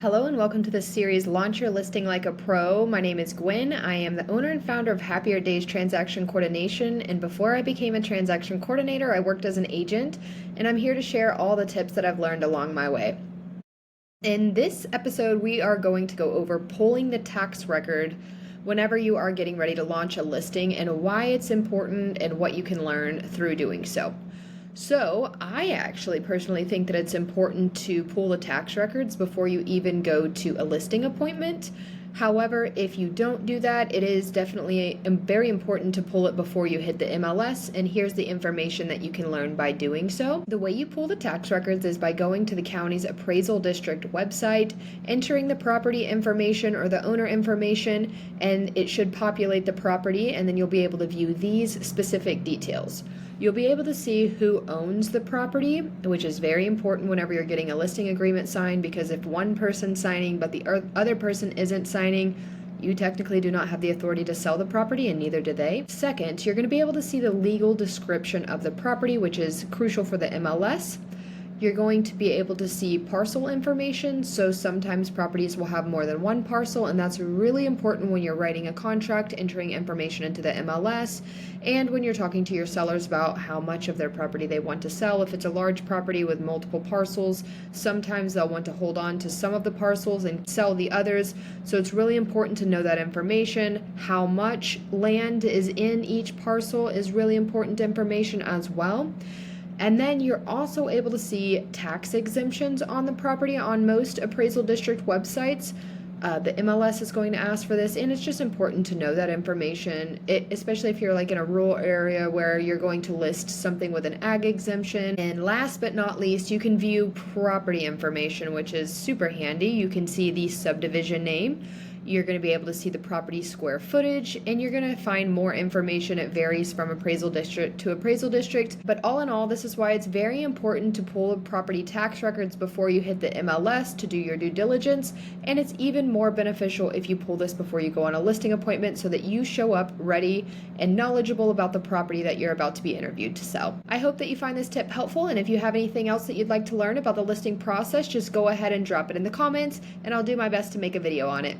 Hello and welcome to the series Launch Your Listing Like a Pro. My name is Gwen. I am the owner and founder of Happier Days Transaction Coordination, and before I became a transaction coordinator, I worked as an agent, and I'm here to share all the tips that I've learned along my way. In this episode, we are going to go over pulling the tax record whenever you are getting ready to launch a listing and why it's important and what you can learn through doing so. So, I actually personally think that it's important to pull the tax records before you even go to a listing appointment. However, if you don't do that, it is definitely very important to pull it before you hit the MLS, and here's the information that you can learn by doing so. The way you pull the tax records is by going to the county's appraisal district website, entering the property information or the owner information, and it should populate the property, and then you'll be able to view these specific details. You'll be able to see who owns the property, which is very important whenever you're getting a listing agreement signed, because if one person's signing but the other person isn't signing, you technically do not have the authority to sell the property, and neither do they. Second, you're going to be able to see the legal description of the property, which is crucial for the MLS. You're going to be able to see parcel information, so sometimes properties will have more than one parcel, and that's really important when you're writing a contract, entering information into the MLS, and when you're talking to your sellers about how much of their property they want to sell. If it's a large property with multiple parcels, sometimes they'll want to hold on to some of the parcels and sell the others, so it's really important to know that information. How much land is in each parcel is really important information as well. And then you're also able to see tax exemptions on the property on most appraisal district websites. The MLS is going to ask for this, and it's just important to know that information, especially if you're like in a rural area where you're going to list something with an ag exemption. And last but not least, you can view property information, which is super handy. You can see the subdivision name. You're going to be able to see the property square footage, and you're going to find more information. It varies from appraisal district to appraisal district, but all in all, this is why it's very important to pull property tax records before you hit the MLS to do your due diligence, and it's even more beneficial if you pull this before you go on a listing appointment so that you show up ready and knowledgeable about the property that you're about to be interviewed to sell. I hope that you find this tip helpful, and if you have anything else that you'd like to learn about the listing process, just go ahead and drop it in the comments, and I'll do my best to make a video on it.